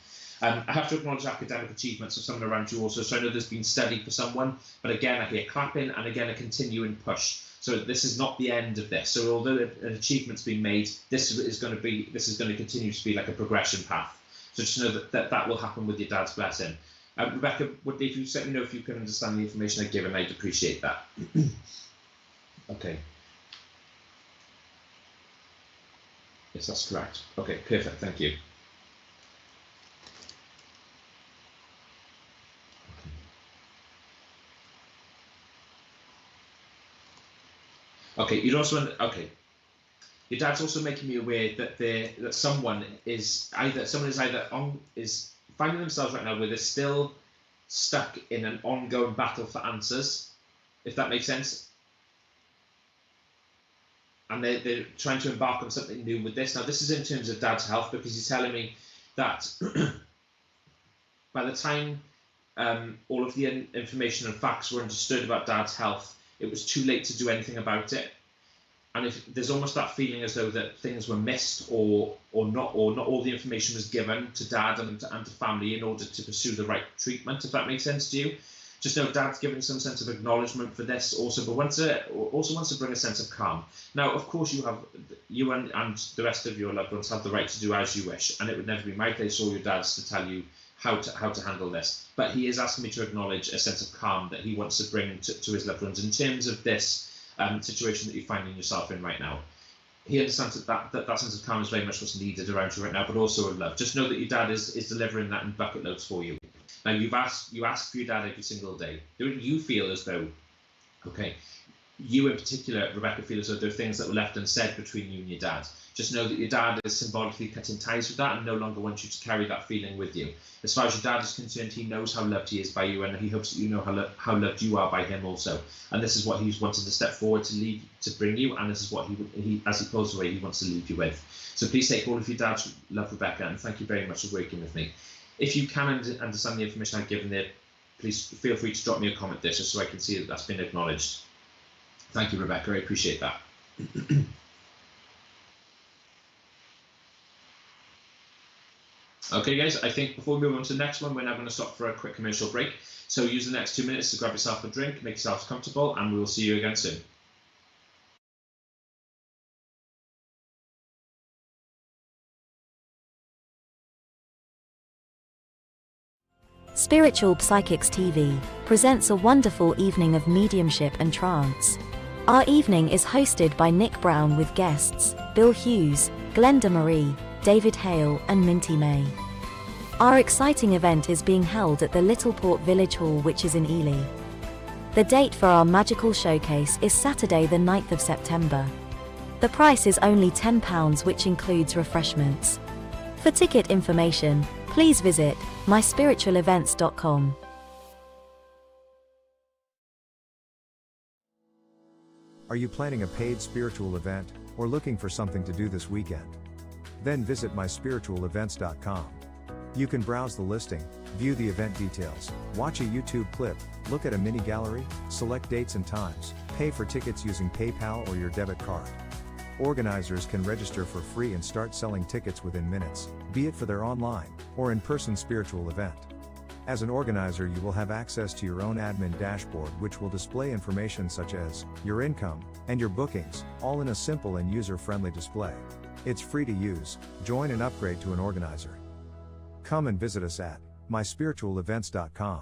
I have to acknowledge academic achievements of someone around you also, so I know there's been study for someone, but again, I hear clapping and again, a continuing push. So this is not the end of this. So although an achievement's been made, this is going to continue to be like a progression path. So just know that will happen with your dad's blessing. Rebecca, if you let me know if you can understand the information I've given, I'd appreciate that. Okay. Yes, that's correct. Okay, perfect. Thank you. Okay, you'd also okay. Your dad's also making me aware that someone is either finding themselves right now where they're still stuck in an ongoing battle for answers, if that makes sense. And they're trying to embark on something new with this. Now, this is in terms of dad's health, because he's telling me that by the time all of the information and facts were understood about dad's health, it was too late to do anything about it. And if there's almost that feeling as though that things were missed or not all the information was given to dad and to family in order to pursue the right treatment, if that makes sense to you. Just know dad's given some sense of acknowledgement for this also, but also wants to bring a sense of calm. Now, of course, you and the rest of your loved ones have the right to do as you wish, and it would never be my place or your dad's to tell you how to handle this. But he is asking me to acknowledge a sense of calm that he wants to bring to his loved ones in terms of this situation that you're finding yourself in right now. He understands that sense of calm is very much what's needed around you right now, but also of love. Just know that your dad is delivering that in bucket loads for you. Now, you ask for your dad every single day. Do you feel as though, okay, you in particular, Rebecca, feel as though there are things that were left unsaid between you and your dad. Just know that your dad is symbolically cutting ties with that and no longer wants you to carry that feeling with you. As far as your dad is concerned, he knows how loved he is by you, and he hopes that you know how loved you are by him also. And this is what he's wanted to step forward to bring you, and this is what he as he pulls away, he wants to leave you with. So please take all of your dad's love, Rebecca, and thank you very much for working with me. If you can understand the information I've given there, please feel free to drop me a comment there just so I can see that that's been acknowledged. Thank you, Rebecca. I appreciate that. Okay, guys, I think before we move on to the next one, we're now going to stop for a quick commercial break. So use the next 2 minutes to grab yourself a drink, make yourselves comfortable, and we will see you again soon. Spiritual Psychics TV presents a wonderful evening of mediumship and trance. Our evening is hosted by Nick Brown with guests Bill Hughes, Glenda Marie, David Hale, and Minty May. Our exciting event is being held at the Littleport Village Hall, which is in Ely. The date for our magical showcase is Saturday the 9th of September. The price is only £10, which includes refreshments. For ticket information, please visit myspiritualevents.com. Are you planning a paid spiritual event, or looking for something to do this weekend? Then visit myspiritualevents.com. You can browse the listing, view the event details, watch a YouTube clip, look at a mini gallery, select dates and times, pay for tickets using PayPal or your debit card. Organizers can register for free and start selling tickets within minutes, be it for their online or in-person spiritual event. As an organizer, you will have access to your own admin dashboard, which will display information such as your income and your bookings, all in a simple and user-friendly display. It's free to use. Join and upgrade to an organizer. Come and visit us at myspiritualevents.com.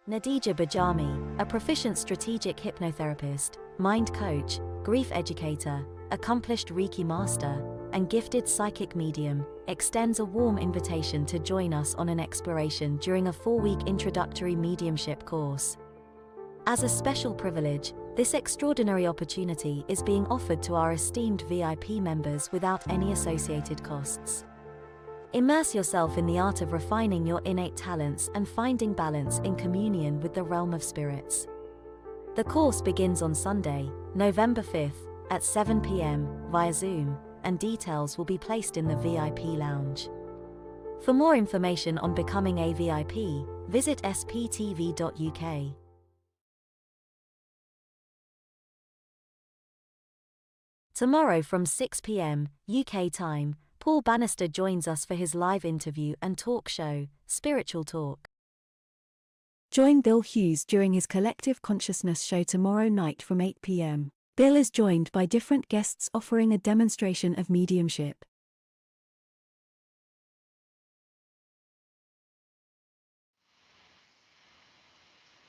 Nadija Bajami, a proficient strategic hypnotherapist, mind coach, grief educator, accomplished Reiki master, and gifted psychic medium, extends a warm invitation to join us on an exploration during a 4-week introductory mediumship course. As a special privilege, this extraordinary opportunity is being offered to our esteemed VIP members without any associated costs. Immerse yourself in the art of refining your innate talents and finding balance in communion with the realm of spirits. The course begins on Sunday, November 5th, at 7 p.m. via Zoom, and details will be placed in the VIP lounge. For more information on becoming a VIP, visit sptv.uk. Tomorrow from 6 p.m. UK time, Paul Bannister joins us for his live interview and talk show, Spiritual Talk. Join Bill Hughes during his Collective Consciousness show tomorrow night from 8 p.m. Bill is joined by different guests offering a demonstration of mediumship.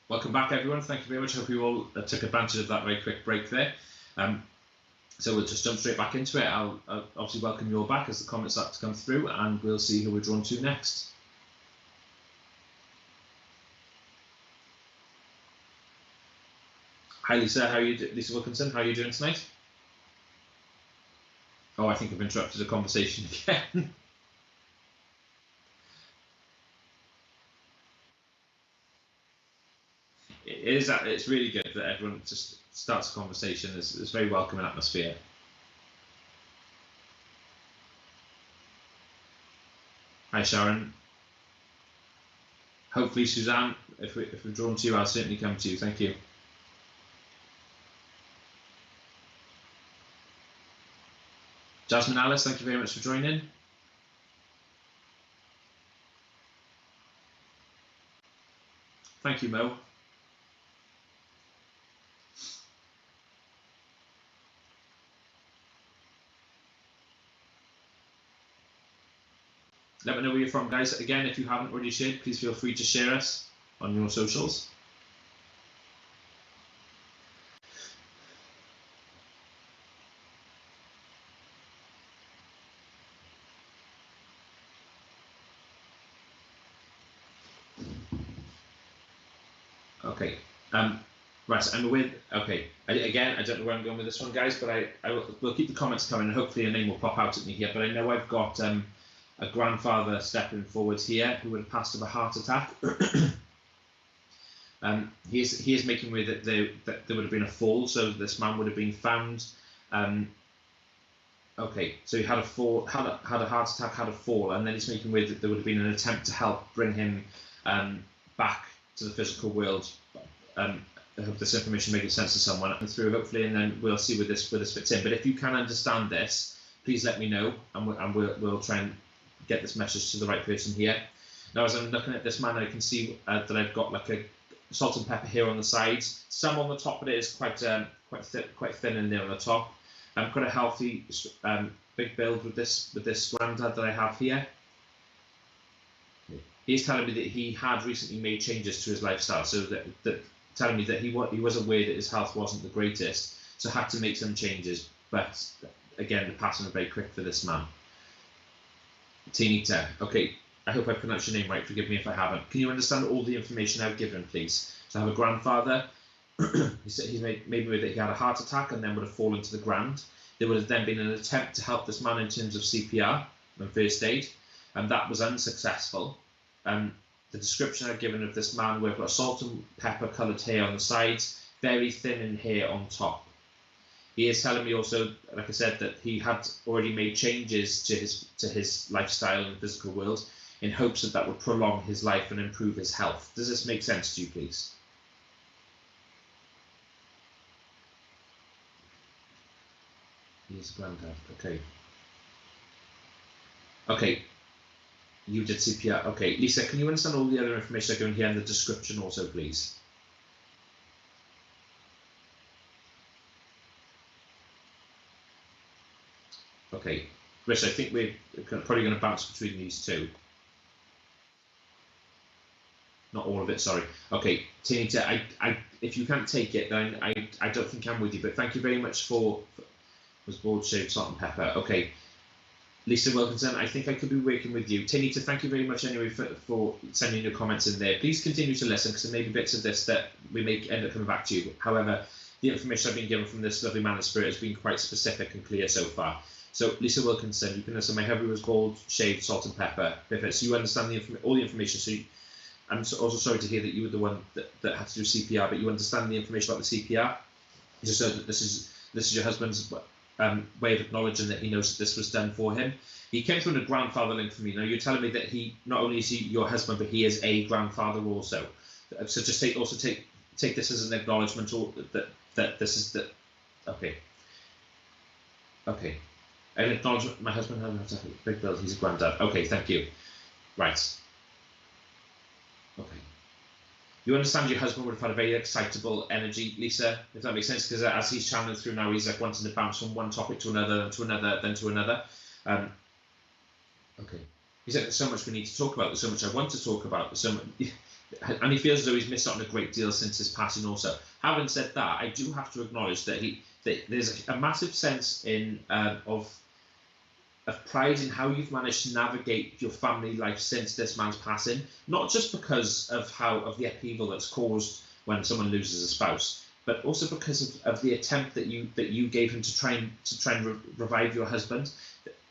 Welcome back, everyone. Thank you very much. I hope you all took advantage of that very quick break there. So we'll just jump straight back into it. I'll obviously welcome you all back as the comments start to come through, and we'll see who we're drawn to next. Hi, Lisa. How are you? Lisa Wilkinson. How are you doing tonight? Oh, I think I've interrupted a conversation again. It's really good that everyone just starts a conversation. It's a very welcoming atmosphere. Hi, Sharon. Hopefully, Suzanne, if we're drawn to you, I'll certainly come to you. Thank you. Jasmine Alice, thank you very much for joining. Thank you, Mo. Let me know where you're from, guys. Again, if you haven't already shared, please feel free to share us on your socials. Okay. Right, and with okay. Again, I don't know where I'm going with this one, guys, but we'll keep the comments coming, and hopefully a name will pop out at me here. But I know I've got a grandfather stepping forward here who would have passed of a heart attack. He is making way that there would have been a fall, so this man would have been found. Okay, so he had a fall, had a heart attack, had a fall, and then he's making way that there would have been an attempt to help bring him back to the physical world. I hope this information making sense to someone and through, hopefully, and then we'll see where this fits in. But if you can understand this, please let me know, and we'll try and get this message to the right person here. Now, as I'm looking at this man, I can see that I've got like a salt and pepper here on the sides. Some on the top of it is quite thin in there on the top. I've got a healthy big build with this granddad that I have here. He's telling me that he had recently made changes to his lifestyle, so that telling me that he was aware that his health wasn't the greatest, so had to make some changes. But again, the passing was very quick for this man. Tinita, okay, I hope I pronounced your name right, forgive me if I haven't. Can you understand all the information I've given, please? So I have a grandfather, he's made me aware that he had a heart attack and then would have fallen to the ground. There would have then been an attempt to help this man in terms of CPR and first aid, and that was unsuccessful. The description I've given of this man, we've got salt and pepper coloured hair on the sides, very thin in hair on top. He is telling me also, like I said, that he had already made changes to his lifestyle in the physical world in hopes that would prolong his life and improve his health. Does this make sense to you, please? He's granddad. Okay. Okay. You did CPR. Okay, Lisa, can you understand all the other information I've given here in the description also, please? Okay, Rich, I think we're probably going to bounce between these two. Not all of it, sorry. Okay, Tinita, if you can't take it, then I don't think I'm with you, but thank you very much for was board shaved salt and pepper. Okay. Lisa Wilkinson, I think I could be working with you. Tinita, thank you very much anyway for sending your comments in there. Please continue to listen, because there may be bits of this that we may end up coming back to you. However, the information I've been given from this lovely man of spirit has been quite specific and clear so far. So, Lisa Wilkinson, you can listen. My hubby was bald, shaved, salt and pepper. Perfect. So you understand all the information. So I'm also sorry to hear that you were the one that had to do CPR, but you understand the information about the CPR. Just so that this is your husband's way of acknowledging that he knows that this was done for him. He came through in a grandfather link for me. Now you're telling me that he not only is he your husband, but he is a grandfather also. So just take this as an acknowledgement, or that this is the okay. An acknowledgement. My husband had a big build. He's a granddad. Okay, thank you. Right. Okay. You understand your husband would have had a very excitable energy, Lisa, if that makes sense, because as he's channeling through now, he's like wanting to bounce from one topic to another, then to another, then to another. Okay. He said there's so much we need to talk about, there's so much I want to talk about, there's so much, and he feels as though he's missed out on a great deal since his passing also. Having said that, I do have to acknowledge that there's a massive sense of pride in how you've managed to navigate your family life since this man's passing, not just because of the upheaval that's caused when someone loses a spouse, but also because of the attempt that you gave him to try and revive your husband.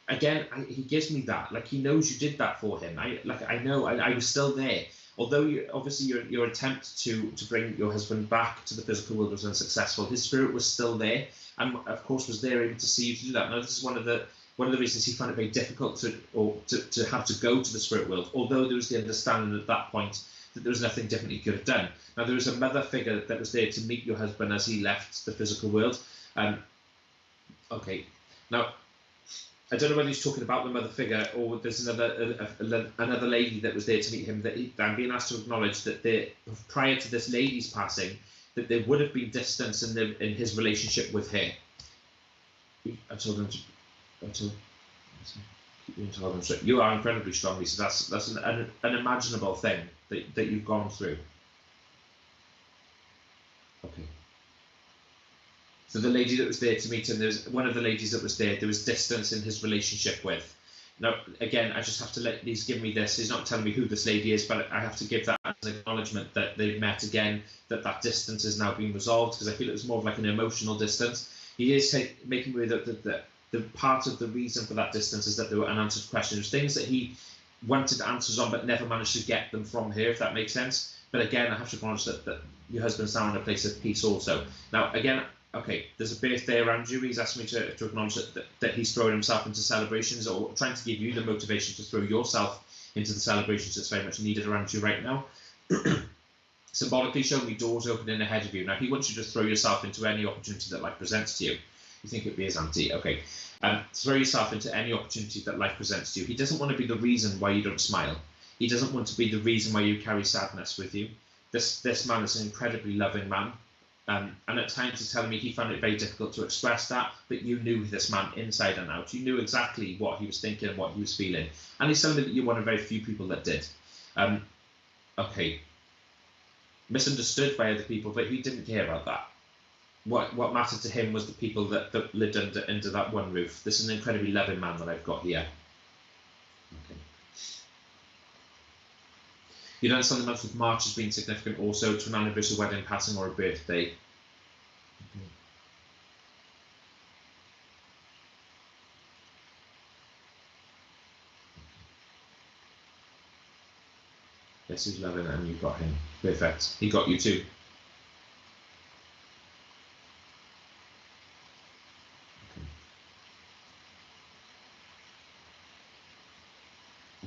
Again, he gives me that, like, he knows you did that for him. I know I was still there. Although obviously your attempt to bring your husband back to the physical world was unsuccessful, his spirit was still there, and of course was there able to see you to do that. Now, this is one of the reasons he found it very difficult to have to go to the spirit world, although there was the understanding at that point that there was nothing different he could have done. Now, there was a mother figure that was there to meet your husband as he left the physical world. Okay, now, I don't know whether he's talking about the mother figure or there's another lady that was there to meet him. That I'm being asked to acknowledge that prior to this lady's passing, that there would have been distance in his relationship with her. I told him to. You are incredibly strong, Lisa. That's an unimaginable thing that you've gone through. Okay. So the lady that was there to meet him, there's one of the ladies that was there. There was distance in his relationship with. Now, again, I just have to let, he's given me this, he's not telling me who this lady is, but I have to give that as an acknowledgement that they've met again, that distance has now been resolved, because I feel it was more of like an emotional distance. He is making me aware that the part of the reason for that distance is that there were unanswered questions, things that he wanted answers on but never managed to get them from her, if that makes sense. But again, I have to acknowledge that your husband's now in a place of peace also. Now, again, okay, there's a birthday around you. He's asked me to acknowledge that he's throwing himself into celebrations, or trying to give you the motivation to throw yourself into the celebrations that's very much needed around you right now. Symbolically showing me doors opening ahead of you. Now, he wants you to throw yourself into any opportunity that life presents to you. You think it'd be his auntie? Okay. Throw yourself into any opportunity that life presents to you. He doesn't want to be the reason why you don't smile. He doesn't want to be the reason why you carry sadness with you. This man is an incredibly loving man. And at times he's telling me he found it very difficult to express that, but you knew this man inside and out. You knew exactly what he was thinking and what he was feeling. And he's telling me that you're one of very few people that did. Okay. Misunderstood by other people, but he didn't care about that. What mattered to him was the people that lived under that one roof. This is an incredibly loving man that I've got here. Okay. You don't understand the month of March as being significant also to an anniversary, wedding, passing, or a birthday. Okay. Yes, he's loving it, and you got him. Perfect. He got you too.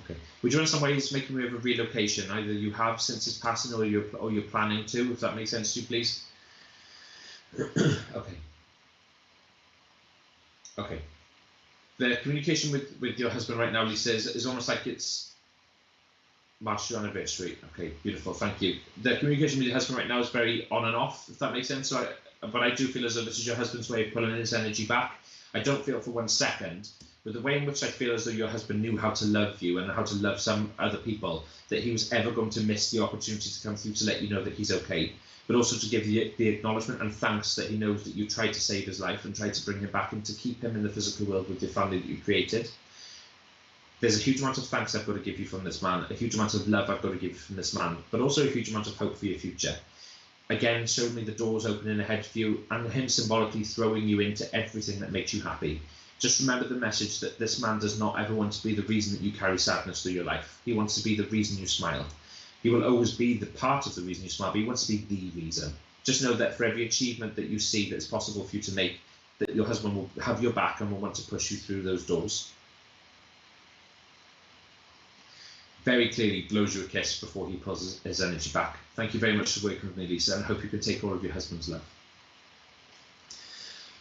Okay. Would you understand why he's making me of a relocation? Either you have since his passing, or you're planning to, if that makes sense to you, please. Okay. Okay. The communication with your husband right now, Lisa, is almost like it's March your anniversary. Okay, beautiful, thank you. The communication with your husband right now is very on and off, if that makes sense. So but I do feel as though this is your husband's way of pulling his energy back. I don't feel for 1 second, but the way in which I feel as though your husband knew how to love you and how to love some other people, that he was ever going to miss the opportunity to come through to let you know that he's okay, but also to give you the acknowledgement and thanks that he knows that you tried to save his life and tried to bring him back and to keep him in the physical world with your family that you created. There's a huge amount of thanks I've got to give you from this man, a huge amount of love I've got to give you from this man, but also a huge amount of hope for your future. Again, showed me the doors opening ahead of you and him symbolically throwing you into everything that makes you happy. Just remember the message that this man does not ever want to be the reason that you carry sadness through your life. He wants to be the reason you smile. He will always be the part of the reason you smile, but he wants to be the reason. Just know that for every achievement that you see that is possible for you to make, that your husband will have your back and will want to push you through those doors. Very clearly blows you a kiss before he pulls his energy back. Thank you very much for working with me, Lisa, and I hope you can take all of your husband's love.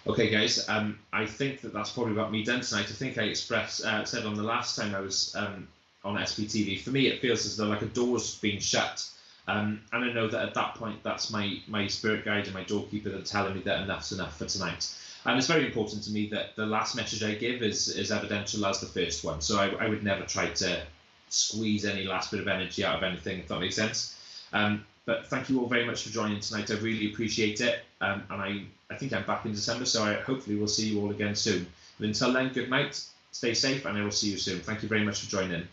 Okay, guys, I think that's probably about me done tonight. I think I said on the last time I was on SPTV, for me it feels as though like a door's been shut. And I know that at that point, that's my spirit guide and my doorkeeper that are telling me that enough's enough for tonight. And it's very important to me that the last message I give is evidential as the first one. So I would never try to squeeze any last bit of energy out of anything, if that makes sense. But thank you all very much for joining tonight. I really appreciate it. And I think I'm back in December, so hopefully we'll see you all again soon. But until then, good night, stay safe, and I will see you soon. Thank you very much for joining.